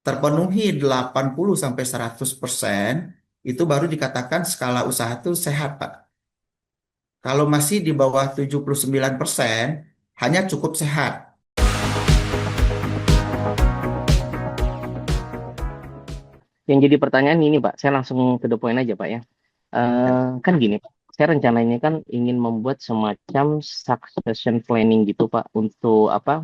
terpenuhi 80 sampai 100%, itu baru dikatakan skala usaha itu sehat, Pak. Kalau masih di bawah 79%, hanya cukup sehat. Yang jadi pertanyaan ini Pak, saya langsung to the point aja Pak ya. Ya, Kan gini Pak, saya rencananya kan ingin membuat semacam succession planning gitu Pak untuk apa?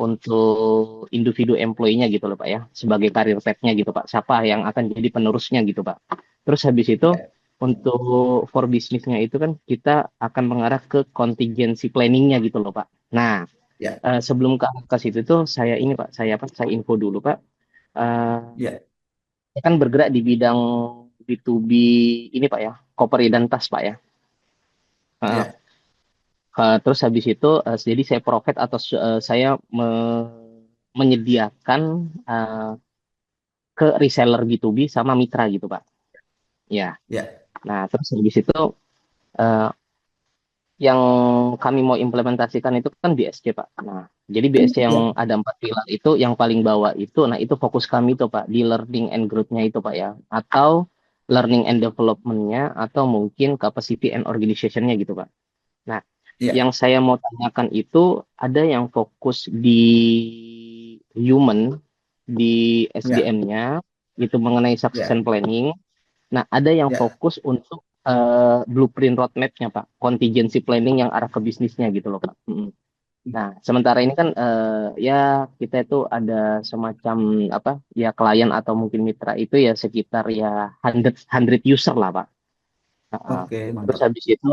Untuk individu employee-nya gitu loh Pak ya, sebagai karir path-nya gitu Pak. Siapa yang akan jadi penerusnya gitu Pak. Terus habis itu ya, untuk for bisnisnya itu kan kita akan mengarah ke contingency planning-nya gitu loh Pak. Nah, ya, sebelum ke situ tuh saya ini Pak, saya info dulu Pak. Eh, ya, saya kan bergerak di bidang B2B ini Pak ya, koper dan tas Pak ya. Eh, ya. terus habis itu jadi saya provide atau saya menyediakan eh, ke reseller B2B sama mitra gitu Pak. Ya. Ya. Nah, terus habis itu eh, yang kami mau implementasikan itu kan BSC Pak. Nah, jadi BSC Ya. yang ada 4 pilar itu yang paling bawah itu, nah itu fokus kami itu Pak di learning and growth-nya itu Pak ya, atau learning and development-nya, atau mungkin capacity and organization-nya gitu Pak. Nah, Ya. yang saya mau tanyakan itu ada yang fokus di human, di Ya. SDM-nya, itu mengenai Ya. succession planning. Nah, ada yang Ya. fokus untuk blueprint roadmap-nya, Pak. Contingency planning yang arah ke bisnisnya gitu loh, Pak. Mm. Nah, sementara ini kan ya kita itu ada semacam apa ya klien atau mungkin mitra itu ya sekitar ya 100 user lah, Pak. Heeh. Oke, Terus mantap. habis itu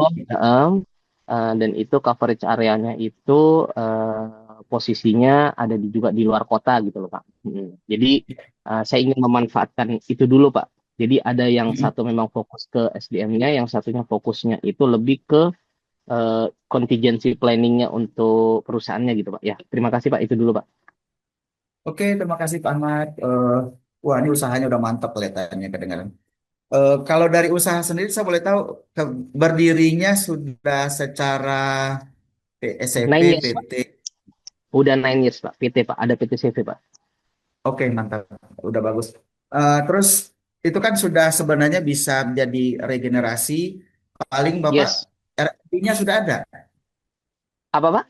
dan itu coverage areanya itu posisinya ada juga di luar kota gitu loh Pak. Jadi saya ingin memanfaatkan itu dulu Pak. Jadi ada yang Mm-mm. satu memang fokus ke SDM-nya, yang satunya fokusnya itu lebih ke contingency planning-nya untuk perusahaannya gitu Pak. Ya, terima kasih Pak. Itu dulu Pak. Oke, terima kasih Pak Ahmad. Wah, ini usahanya udah mantap kelihatannya kedengaran. Kalau dari usaha sendiri, saya boleh tahu berdirinya sudah secara SCP, 9 years Pak. PT. Udah 9 years Pak. PT Pak. Ada PT CV Pak. Oke, mantap. Udah bagus. Terus itu kan sudah sebenarnya bisa menjadi regenerasi. Paling Bapak Yes. R&D-nya sudah ada, Apa Pak?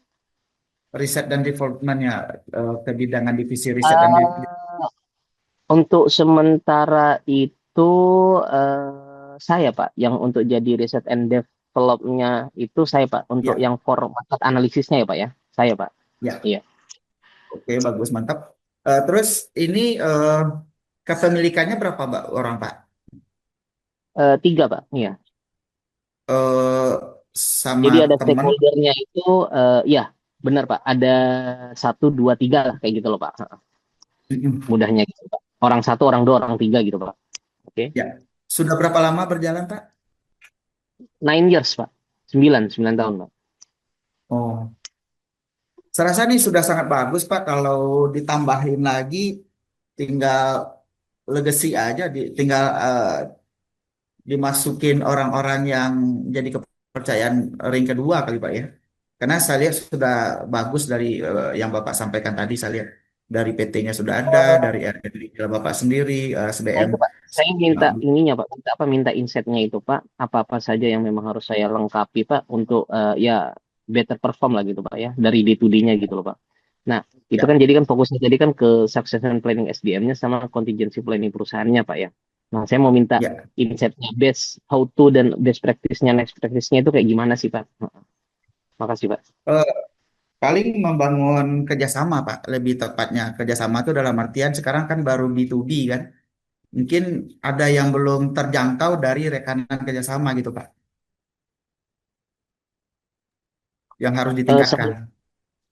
riset dan development-nya, kebidangan divisi riset dan Untuk sementara itu saya Pak, yang untuk jadi riset and developnya itu saya Pak, untuk ya, yang for market analisisnya ya Pak ya, saya Pak. ya. Iya. Oke, bagus, mantap. Terus ini kepemilikannya berapa Pak, orang Pak? Tiga Pak, iya. Eh, Sama Jadi ada teman. stakeholdernya itu, ya benar Pak, ada satu, dua, tiga lah kayak gitu loh Pak. Mudahnya gitu Pak. Orang satu, orang dua, orang tiga gitu Pak. Oke. Ya. Sudah berapa lama berjalan Pak? 9 years Pak, 9 tahun Pak. Oh, saya rasa ini sudah sangat bagus Pak. Kalau ditambahin lagi, tinggal legacy aja, tinggal dimasukin orang-orang yang jadi kepercayaan ring kedua kali Pak ya. Karena saya lihat sudah bagus dari yang Bapak sampaikan tadi, saya lihat dari PT-nya sudah ada, dari RT Bapak sendiri, Nah SDM. itu Pak, saya minta ininya Pak, minta apa, minta insight-nya itu Pak, apa-apa saja yang memang harus saya lengkapi Pak untuk ya better perform lah gitu Pak ya, dari day to day-nya gitu loh Pak. Nah, itu kan Ya, jadi kan fokusnya jadi kan ke succession planning SDM-nya sama contingency planning perusahaannya Pak ya. Nah, saya mau minta ya. insight-nya best how to dan best practice-nya, next practice-nya itu kayak gimana sih Pak. Makasih Pak. Eh, Paling membangun kerjasama, Pak. Lebih tepatnya kerjasama itu dalam artian sekarang kan baru B2B kan. Mungkin ada yang belum terjangkau dari rekanan kerjasama gitu, Pak. Yang harus Eh, ditingkatkan.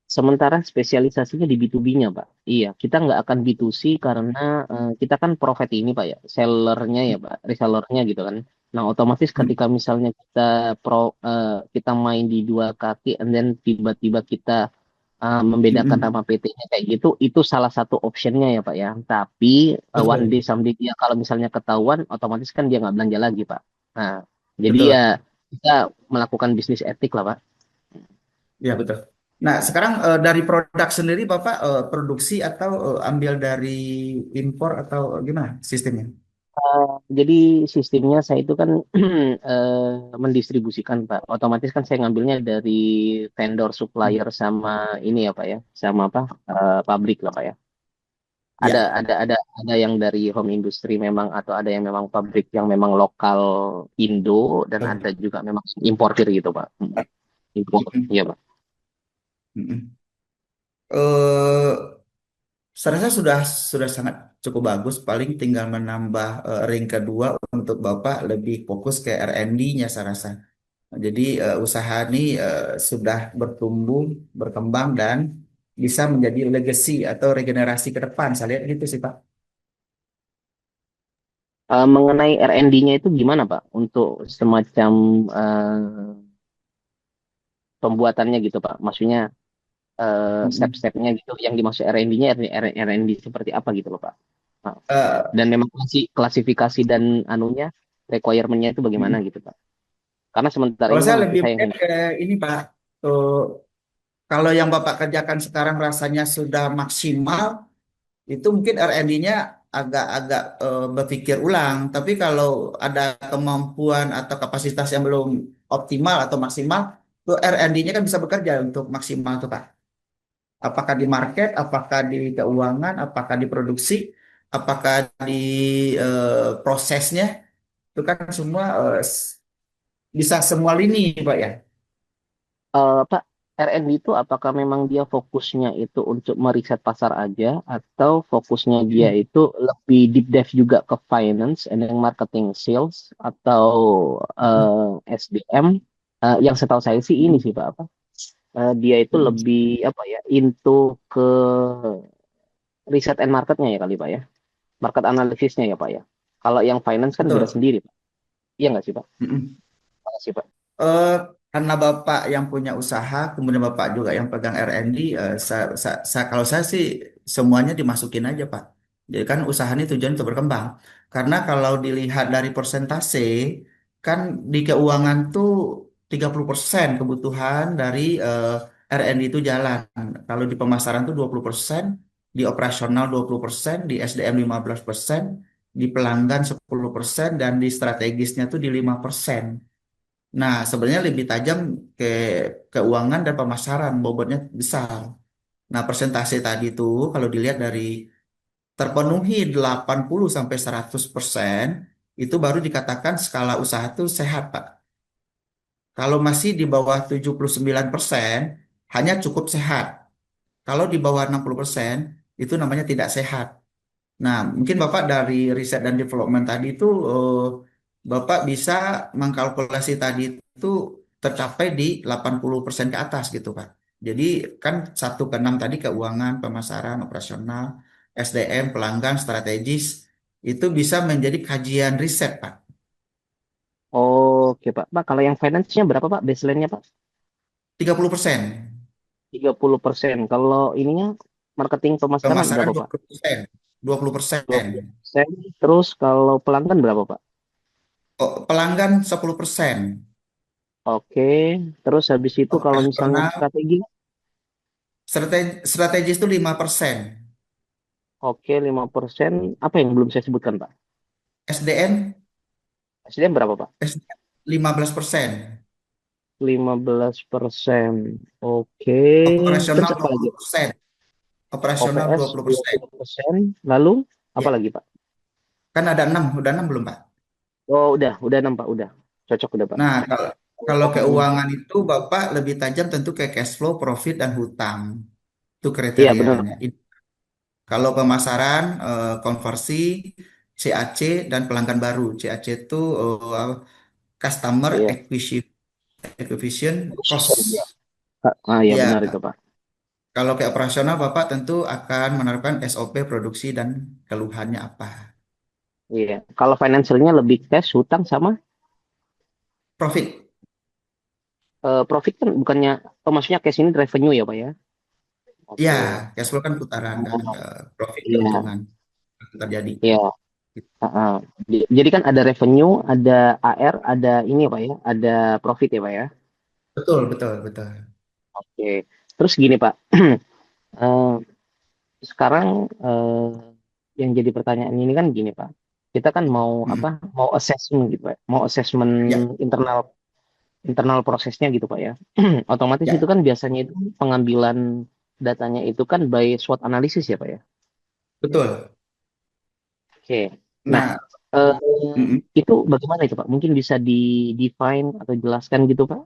Sementara spesialisasinya di B2B-nya, Pak. Iya, kita nggak akan B2C karena kita kan profit ini, Pak ya, sellernya ya, Pak, resellernya gitu kan. Nah, otomatis Hmm. ketika misalnya kita main di dua kaki, and then tiba-tiba kita membedakan Hmm. nama PT-nya kayak gitu, itu salah satu optionnya ya, Pak ya. Tapi one day Betul, someday dia kalau misalnya ketahuan, otomatis kan dia nggak belanja lagi, Pak. Nah, jadi ya betul. kita melakukan bisnis etik lah, Pak. Ya, betul. Nah, sekarang dari produk sendiri Bapak produksi atau ambil dari impor atau gimana sistemnya? Jadi sistemnya saya itu kan mendistribusikan Pak. Otomatis kan saya ngambilnya dari vendor supplier sama ini ya Pak ya, sama apa pabrik lah Pak ya. Ada Ya. ada ada ada yang dari home industry memang atau ada yang memang pabrik yang memang lokal Indo dan ada Oke. juga memang importir gitu Pak. Impor, iya Pak. Mm-mm. Eh, saya rasa sudah sangat cukup bagus. Paling tinggal menambah ring kedua untuk Bapak lebih fokus ke R&D-nya saya rasa. Jadi usaha ini sudah bertumbuh, berkembang dan bisa menjadi legacy atau regenerasi ke depan. Saya lihat gitu sih Pak. Mengenai R&D-nya itu gimana Pak untuk semacam pembuatannya gitu Pak? Maksudnya Mm-mm. step-stepnya gitu yang dimaksud R&D-nya R&D seperti apa gitu loh Pak. Nah, Eh, dan memang klasifikasi dan anunya requirement-nya itu bagaimana mm-mm. gitu Pak. Karena sementara Kalau ini saya kan masih lebih saya yang melihat ke ini Pak, tuh, kalau yang Bapak kerjakan sekarang rasanya sudah maksimal, itu mungkin R&D-nya agak-agak berpikir ulang. Tapi kalau ada kemampuan atau kapasitas yang belum optimal atau maksimal, tuh R&D-nya kan bisa bekerja untuk maksimal tuh Pak. Apakah di market, apakah di keuangan, apakah di produksi, apakah di prosesnya, itu kan semua bisa semua lini Pak ya. Pak, R&D itu apakah memang dia fokusnya itu untuk meriset pasar aja atau fokusnya dia Hmm. itu lebih deep dive juga ke finance and then marketing sales atau SDM. Yang setahu saya sih ini sih Pak apa? Dia itu lebih apa ya into ke riset and marketnya ya kali Pak ya. Market analisisnya ya Pak ya. Kalau yang finance kan beda Betul. sendiri Pak. Iya nggak sih Pak? Mm-mm. Makasih Pak. Eh, karena Bapak yang punya usaha, kemudian Bapak juga yang pegang R&D, kalau saya sih semuanya dimasukin aja, Pak. Jadi kan usaha ini tujuan untuk berkembang. Karena kalau dilihat dari persentase, kan di keuangan tuh 30% kebutuhan dari R&D itu jalan. Kalau di pemasaran tuh 20%, di operasional 20%, di SDM 15%, di pelanggan 10%, dan di strategisnya tuh di 5%. Nah, sebenarnya lebih tajam ke keuangan dan pemasaran, bobotnya besar. Nah, persentase tadi itu kalau dilihat dari terpenuhi 80 sampai 100%, itu baru dikatakan skala usaha itu sehat, Pak. Kalau masih di bawah 79%, hanya cukup sehat. Kalau di bawah 60%, itu namanya tidak sehat. Nah, mungkin Bapak dari riset dan development tadi itu Bapak bisa mengkalkulasi tadi itu tercapai di 80% ke atas gitu, Pak. Jadi kan 1 ke 6 tadi keuangan, pemasaran, operasional, SDM, pelanggan, strategis itu bisa menjadi kajian riset, Pak. Oke Pak. Pak, kalau yang finance-nya berapa Pak? Baseline-nya Pak? 30%. 30%. Kalau ininya marketing pemasaran Pemasaran berapa dua Pak? puluh persen, 20%. 20%. Terus kalau pelanggan berapa Pak? Oh, pelanggan 10%. Oke. Terus habis itu kalau misalnya Operasional, strategi, strategis itu 5%. oke 5%. Apa yang belum saya sebutkan Pak? SDM, SDM berapa Pak? SDM 15%. 15%. Oke. Terus Operasional apa dua lagi? puluh persen. Operasional OPS 20%. 20%. Lalu apa Ya, lagi Pak? kan ada 6, udah 6 belum, Pak? Oh, udah 6 Pak, udah. Cocok udah Pak. Nah, kalau Oh, keuangan itu Bapak lebih tajam tentu ke cash flow, profit, dan hutang. Itu iya benar. kriterianya. Kalau pemasaran, konversi, CAC, dan pelanggan baru. CAC itu Customer Iya. Acquisition Acquisition, iya. Cost. Ah, iya benar Ya, itu Pak. kalau ke operasional Bapak tentu akan menerapkan SOP produksi dan keluhannya apa. Iya. Kalau financialnya lebih cash, hutang sama Profit. profit kan bukannya, oh, maksudnya cash ini revenue ya Pak ya? Ya, Oke. cash flow kan putaran kan, Oh, profit iya, keuntungan yang terjadi. iya. Ah, ah. Jadi kan ada revenue, ada AR, ada ini ya Pak ya, ada profit ya Pak ya? Betul, betul, betul. Oke. Terus gini Pak, eh, sekarang yang jadi pertanyaan ini kan gini Pak, kita kan mau Mm-mm. apa? Mau assessment gitu Pak, mau assessment Ya, internal internal prosesnya gitu Pak ya. Otomatis itu ya, kan biasanya itu pengambilan datanya itu kan by SWOT analysis ya Pak ya. betul. Oke. Nah, Nah, eh, mm-mm. itu bagaimana itu Pak? Mungkin bisa di define atau jelaskan gitu Pak?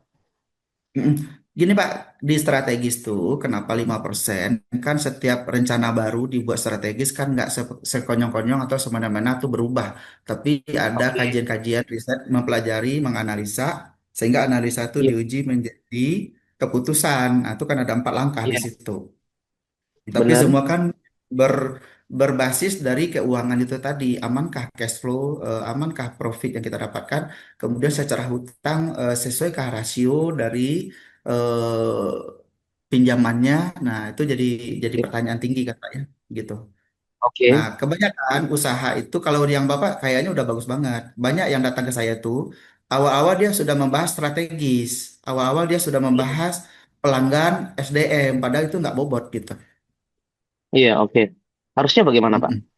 Mm-mm. Gini Pak, di strategis tuh kenapa 5%? Kan setiap rencana baru dibuat strategis kan nggak sekonyong-konyong atau semena-mena tuh berubah. Tapi ada Oke. kajian-kajian riset mempelajari, menganalisa, sehingga analisa itu Iya, diuji menjadi keputusan. Nah, itu kan ada 4 langkah di iya, situ. Tapi benar. semua kan ber, berbasis dari keuangan itu tadi, amankah cash flow, amankah profit yang kita dapatkan, kemudian secara hutang sesuaikah rasio dari eh, pinjamannya. Nah, itu jadi Iya. pertanyaan tinggi kan Pak ya, gitu. Nah, Oke. kebanyakan usaha itu kalau yang Bapak kayaknya udah bagus banget. Banyak yang datang ke saya tuh awal-awal dia sudah membahas strategis, awal-awal dia sudah Iya, membahas pelanggan SDM, padahal itu nggak bobot gitu. iya, oke. Harusnya bagaimana Pak? Mm-mm.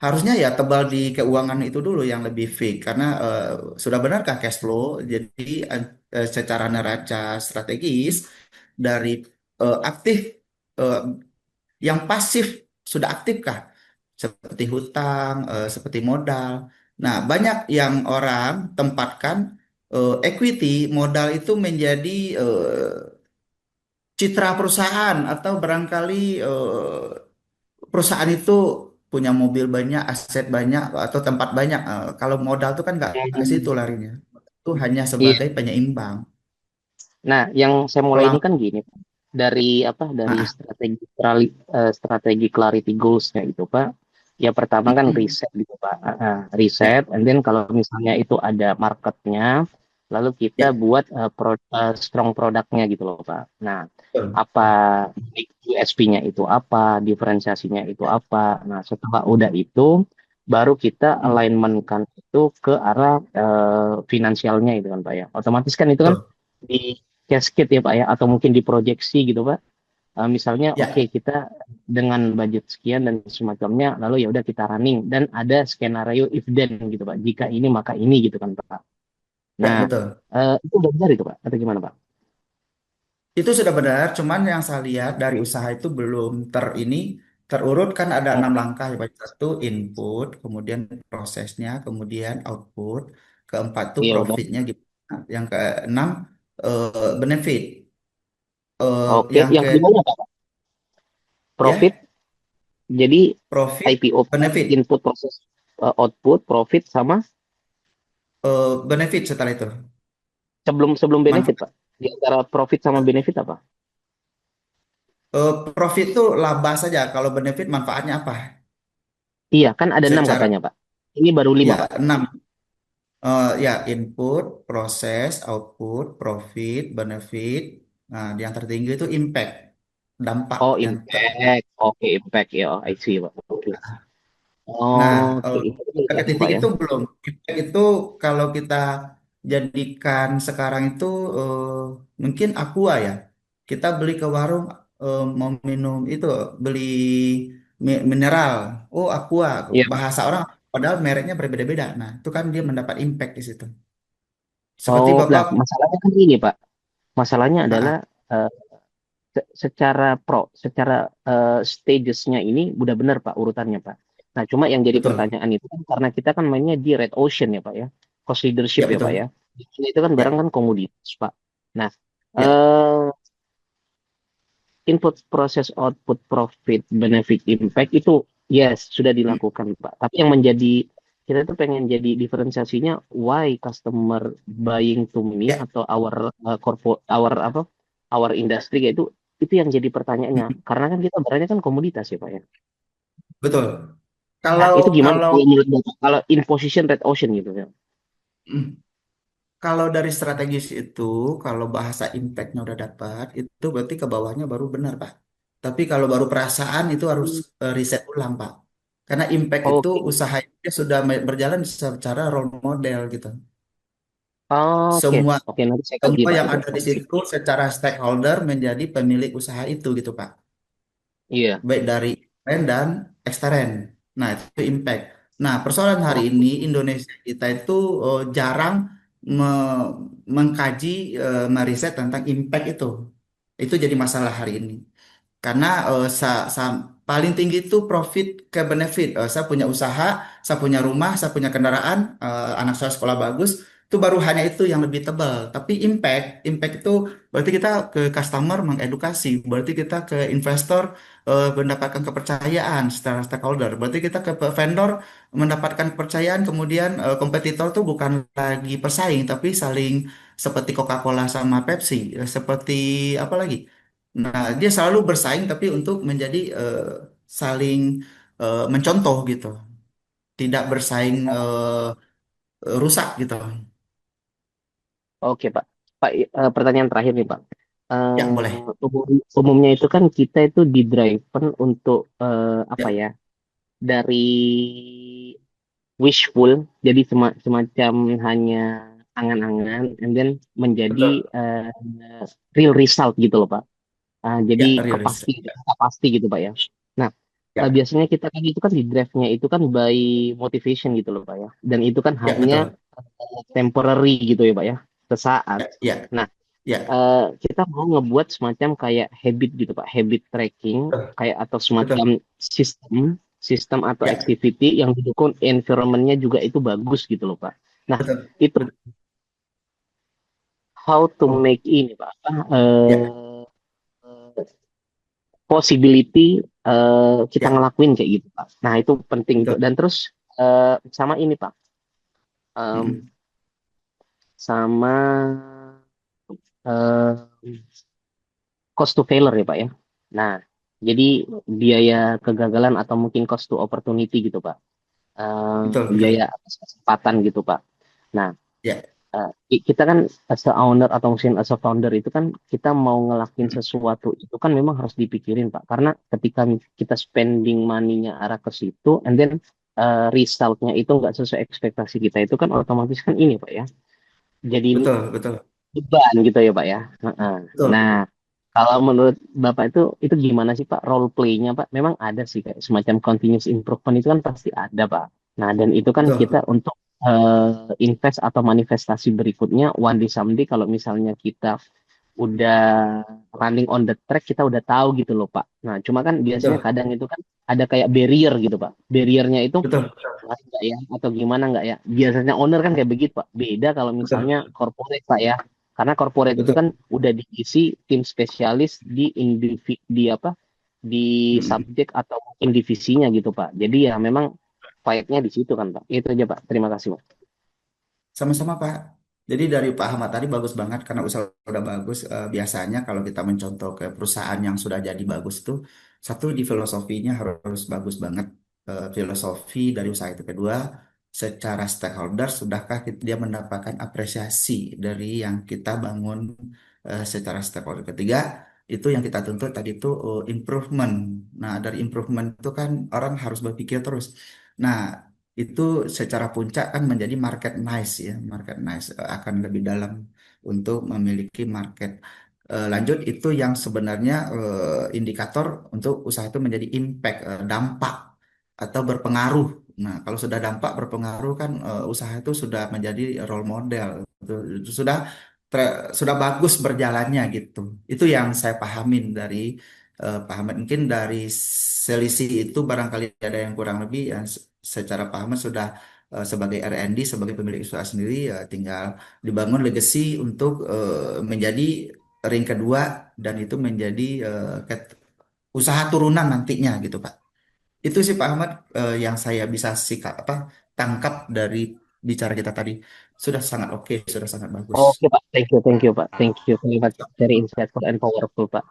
Harusnya ya tebal di keuangan itu dulu yang lebih fix karena sudah benarkah cash flow jadi secara neraca strategis dari aktif eh, yang pasif sudah aktifkah seperti hutang seperti modal. Nah, banyak yang orang tempatkan equity modal itu menjadi citra perusahaan atau barangkali perusahaan itu punya mobil banyak, aset banyak, atau tempat banyak. Kalau modal itu kan nggak ke situ Hmm, larinya. Itu hanya iya. sebagai penyeimbang. Nah, yang saya mulai ini Pelang, kan gini, Pak. Dari apa? Dari ah, strategi clarity goals-nya itu, Pak. Ya pertama kan mm-mm. riset gitu, Pak. Ya, Riset, and then kalau misalnya itu ada marketnya, lalu kita ya, buat strong produknya gitu loh, Pak. Nah, betul. apa USP-nya itu apa, diferensiasinya itu Ya, apa. Nah, setelah udah itu, baru kita mm, alignment kan itu ke arah finansialnya itu kan, Pak ya. Otomatis kan itu kan betul. di cascade ya Pak ya, atau mungkin diproyeksi gitu Pak. Misalnya, oke Ya, kita dengan budget sekian dan semacamnya, lalu ya udah kita running dan ada skenario if then gitu Pak. Jika ini maka ini gitu kan Pak. ya, Nah, betul. itu udah benar itu Pak, atau gimana Pak? Itu sudah benar, cuman yang saya lihat dari usaha itu belum terurut kan ada Oh, 6 langkah ya Pak. Satu input, kemudian prosesnya, kemudian output, keempat tuh iya udah. profitnya gitu. Yang keenam benefit. Oke, Yang yang ke kelimanya Pak, profit. ya Jadi profit IPO Pak, benefit input proses output profit sama benefit setelah itu sebelum sebelum benefit manfaat. Pak. Di antara profit sama benefit apa? Profit itu laba saja, kalau benefit manfaatnya apa? Iya, kan ada 6 Secara katanya Pak. Ini baru 5 ya Pak. enam. Ya input, proses, output, profit, benefit. Nah, yang tertinggi itu impact, dampak Oh, yang tertinggi. impact. Oke, impact ya. I see, Pak. Oke. Nah, Oke, impact itu sampai ke tadi, titik Pak ya. itu belum. Impact itu kalau kita jadikan sekarang itu mungkin aqua ya. Kita beli ke warung mau minum itu beli mineral. Oh, aqua. Iya, Pak. Bahasa orang padahal mereknya berbeda-beda. Nah, itu kan dia mendapat impact di situ. Seperti Oh, nah, Bapak, masalahnya kan ini, Pak. Masalahnya adalah ah, eh, secara stagesnya ini udah benar, Pak, urutannya, Pak. Nah, cuma yang jadi betul. pertanyaan itu kan karena kita kan mainnya di red ocean ya, Pak ya. Cost leadership Ya, ya, Pak betul. ya. Di sini itu kan barang Ya, kan komoditas, Pak. Nah, ya. input proses output profit benefit impact itu yes sudah Hmm. dilakukan Pak, tapi yang menjadi kita tuh pengen jadi diferensiasinya why customer buying to me Ya, atau our apa our industry itu yang jadi pertanyaannya hmm, karena kan kita berarti kan komoditas ya Pak ya. betul. Nah Kalau itu gimana kalau kalau menurut Bapak kalau in position red ocean gitu ya. hmm, kalau dari strategis itu, kalau bahasa impactnya udah dapat, itu berarti ke bawahnya baru benar, Pak. Tapi kalau baru perasaan itu harus riset ulang, Pak. Karena impact itu Oke. usaha itu sudah berjalan secara role model gitu. Oke, Semua oke nanti saya kaji semua Pak yang itu. ada di situ secara stakeholder menjadi pemilik usaha itu gitu Pak. Iya. Baik dari intern dan ekstern. Nah, itu impact. Nah, persoalan hari Oh, ini Indonesia kita itu jarang mengkaji, meriset tentang impact itu. Itu jadi masalah hari ini. Karena paling tinggi itu profit ke benefit. Saya punya usaha, saya punya rumah, saya punya kendaraan, anak saya sekolah bagus, itu baru hanya itu yang lebih tebal. Tapi impact itu berarti kita ke customer mengedukasi, berarti kita ke investor mendapatkan kepercayaan secara stakeholder, berarti kita ke vendor mendapatkan kepercayaan, kemudian kompetitor tuh bukan lagi pesaing, tapi saling seperti Coca-Cola sama Pepsi, seperti apa lagi? Nah, dia selalu bersaing tapi untuk menjadi saling mencontoh gitu, tidak bersaing rusak gitu. oke Pak. Pak, pertanyaan terakhir nih Pak. Ya, boleh. Umumnya itu kan kita itu di driven untuk apa Ya, ya? Dari wishful, jadi semacam hanya angan-angan, and then menjadi betul. real result gitu loh Pak. Jadi Ya, rilis. pasti gitu Pak ya. Nah, Ya, biasanya kita kan itu kan di drive-nya itu kan by motivation gitu loh Pak ya. Dan itu kan ya, hanya betul. temporary gitu ya Pak ya, sesaat. Ya, ya, Nah, ya, kita mau ngebuat semacam kayak habit gitu Pak, habit tracking betul, kayak atau betul. semacam sistem sistem atau Ya, activity yang didukung environment-nya juga itu bagus gitu loh Pak. Nah, betul. itu how to Oh, make ini Pak, apa, ya, possibility kita ya, ngelakuin kayak gitu Pak. Nah, itu penting tuh. betul. Dan terus sama ini Pak, em, Mm-mm. sama eh, cost to failure ya Pak ya. Nah, jadi biaya kegagalan atau mungkin cost to opportunity gitu Pak. Betul, Biaya betul. atas kesempatan gitu Pak. Nah, Ya, kita kan as a owner atau mungkin as a founder itu kan kita mau ngelakuin mm-mm. sesuatu itu kan memang harus dipikirin Pak. Karena ketika kita spending money-nya arah ke situ, and then resultnya itu nggak sesuai ekspektasi kita itu kan otomatis kan ini Pak ya. Jadi Betul, betul, beban gitu ya Pak ya. Heeh. betul, Nah, betul. kalau menurut Bapak itu gimana sih Pak role play-nya Pak? Memang ada sih kayak semacam continuous improvement itu kan pasti ada Pak. Nah, dan itu kan kita Betul, untuk invest atau manifestasi berikutnya one day someday kalau misalnya kita udah running on the track kita udah tahu gitu loh Pak. Nah, cuma kan biasanya betul, kadang itu kan ada kayak barrier gitu Pak. Barriernya itu betul, menarik nggak ya atau gimana nggak ya biasanya owner kan kayak begitu Pak beda kalau betul, misalnya corporate Pak ya karena corporate itu betul. kan udah diisi tim spesialis di di apa di Mm-mm. subjek atau mungkin divisinya gitu Pak jadi ya memang fight-nya di situ kan Pak itu aja Pak terima kasih Pak. Sama-sama Pak. Jadi dari Pak Ahmad tadi bagus banget karena usaha udah bagus. Biasanya kalau kita mencontoh ke perusahaan yang sudah jadi bagus itu, satu di filosofinya harus bagus banget. Filosofi dari usaha itu. Kedua, secara stakeholder sudahkah dia mendapatkan apresiasi dari yang kita bangun secara stakeholder. Ketiga, itu yang kita tuntut tadi itu improvement. Nah, dari improvement itu kan orang harus berpikir terus. Nah, itu secara puncak kan menjadi market nice ya, market nice akan lebih dalam untuk memiliki market. Lanjut itu yang sebenarnya indikator untuk usaha itu menjadi impact, dampak atau berpengaruh. Nah, kalau sudah dampak berpengaruh kan usaha itu sudah menjadi role model, itu sudah bagus berjalannya gitu. Itu yang saya pahamin dari Pak Ahmad. Mungkin dari selisih itu barangkali ada yang kurang lebih yang secara Pak Ahmad sudah sebagai R&D, sebagai pemilik usaha sendiri, tinggal dibangun legacy untuk menjadi ring kedua dan itu menjadi usaha turunan nantinya gitu Pak. Itu sih Pak Ahmad yang saya bisa sikap apa tangkap dari bicara kita tadi. Sudah sangat oke, sudah sangat bagus. Oke Pak thank you Pak thank you very much very insightful and powerful Pak.